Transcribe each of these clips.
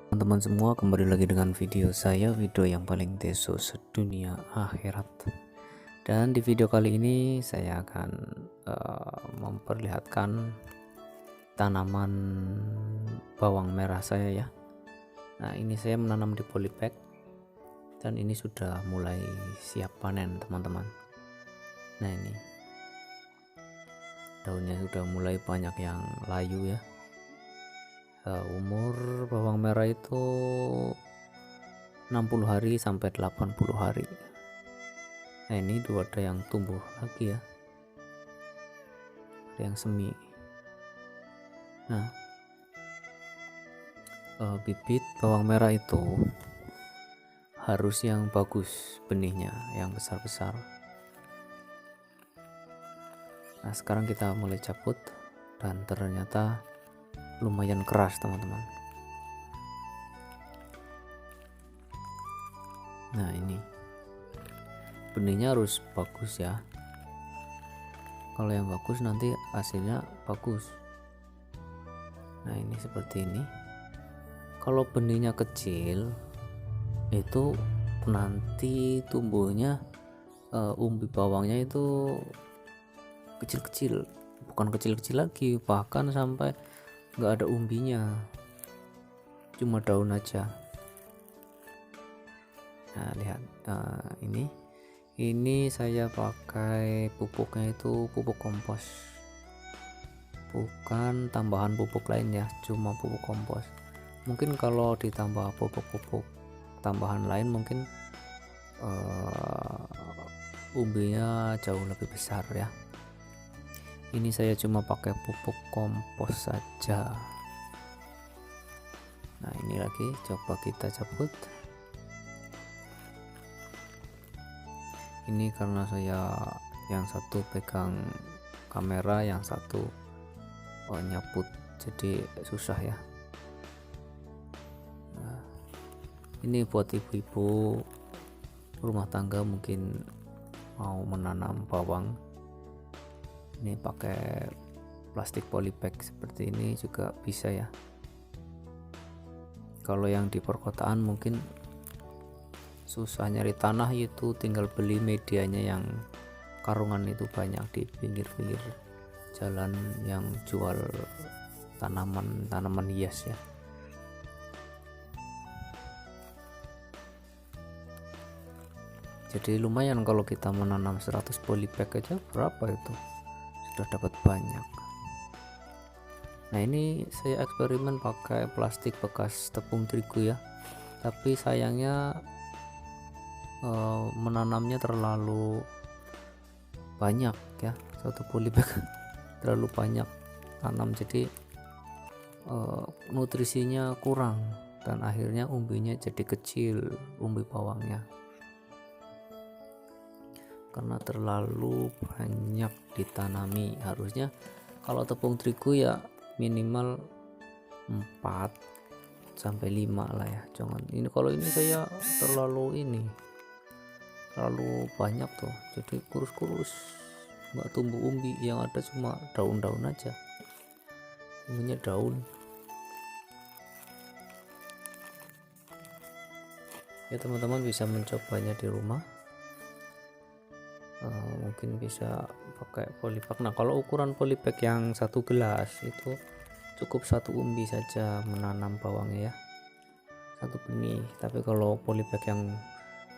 Teman-teman semua, kembali lagi dengan video saya, video yang paling teso sedunia akhirat. Dan di video kali ini saya akan memperlihatkan tanaman bawang merah saya ya. Nah, ini saya menanam di polybag dan ini sudah mulai siap panen teman-teman. Nah, ini daunnya sudah mulai banyak yang layu ya. Umur bawang merah itu 60 hari sampai 80 hari. Nah, ini dua ada yang tumbuh lagi ya, ada yang semi. Nah, bibit bawang merah itu harus yang bagus, benihnya yang besar-besar. Nah, sekarang kita mulai cabut dan ternyata lumayan keras teman-teman. Nah, ini benihnya harus bagus ya, kalau yang bagus nanti hasilnya bagus. Nah, ini seperti ini. Kalau benihnya kecil itu nanti tumbuhnya umbi bawangnya itu kecil-kecil, bukan kecil-kecil lagi, bahkan sampai nggak ada umbinya, cuma daun aja. Nah, lihat, ini saya pakai pupuknya itu pupuk kompos, bukan tambahan pupuk lain ya, cuma pupuk kompos. Mungkin kalau ditambah pupuk-pupuk tambahan lain mungkin umbinya jauh lebih besar ya. Ini saya cuma pakai pupuk kompos saja. Nah, ini lagi coba kita cabut. Ini karena saya yang satu pegang kamera, yang satu nyabut, jadi susah ya. Nah, ini buat ibu-ibu rumah tangga mungkin mau menanam bawang, ini pakai plastik polybag seperti ini juga bisa ya. Kalau yang di perkotaan mungkin susah nyari tanah, itu tinggal beli medianya yang karungan itu banyak di pinggir-pinggir jalan yang jual tanaman hias ya. Jadi lumayan kalau kita menanam 100 polybag aja, berapa itu, sudah dapat banyak. Nah, ini saya eksperimen pakai plastik bekas tepung terigu ya, tapi sayangnya menanamnya terlalu banyak ya, satu polybag terlalu banyak tanam, jadi nutrisinya kurang dan akhirnya umbinya jadi kecil, umbi bawangnya, karena terlalu banyak ditanami. Harusnya kalau tepung terigu ya minimal 4 sampai 5 lah ya, jangan ini. Kalau ini saya terlalu banyak tuh, jadi kurus-kurus, nggak tumbuh umbi, yang ada cuma daun-daun aja, umbinya daun ya. Teman-teman bisa mencobanya di rumah, mungkin bisa pakai polybag. Nah, kalau ukuran polybag yang 1 gelas itu cukup 1 umbi saja menanam bawangnya ya, 1 benih. Tapi kalau polybag yang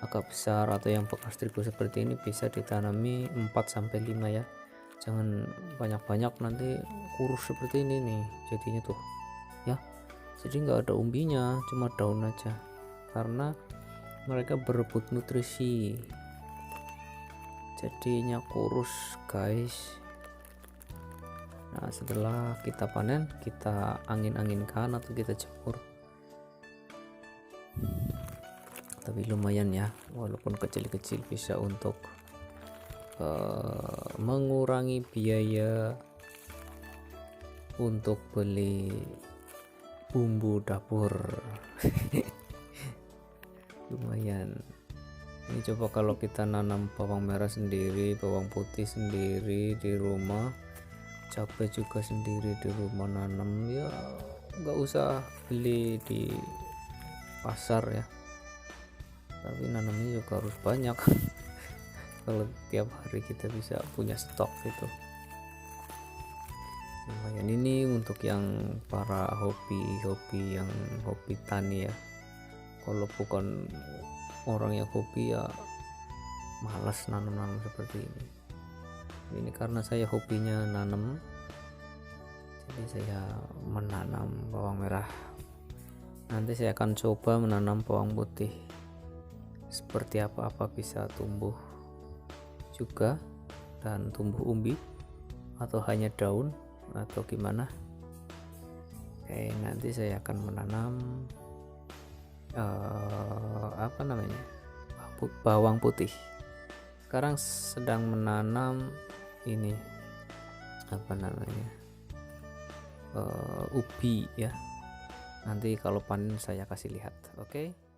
agak besar atau yang bekas terigu seperti ini bisa ditanami 4 sampai 5 ya, jangan banyak-banyak, nanti kurus seperti ini nih jadinya tuh ya. Jadi nggak ada umbinya, cuma daun aja, karena mereka berebut nutrisi, jadinya kurus guys. Nah, setelah kita panen, kita angin-anginkan atau kita jemur, tapi lumayan ya, walaupun kecil-kecil bisa untuk mengurangi biaya untuk beli bumbu dapur. Lumayan. Ini coba kalau kita nanam bawang merah sendiri, bawang putih sendiri di rumah, cabai juga sendiri di rumah nanam ya, nggak usah beli di pasar ya, tapi nanamnya juga harus banyak. Kalau tiap hari kita bisa punya stok gitu lumayan. Ini untuk yang para hobi yang hobi tani ya. Kalau bukan orang yang hobi ya malas nanam seperti ini karena saya hobinya nanam, jadi saya menanam bawang merah. Nanti saya akan coba menanam bawang putih, seperti apa bisa tumbuh juga dan tumbuh umbi atau hanya daun atau gimana. Oke, nanti saya akan menanam bawang putih. Sekarang sedang menanam ini ubi ya. Nanti kalau panen saya kasih lihat. Oke.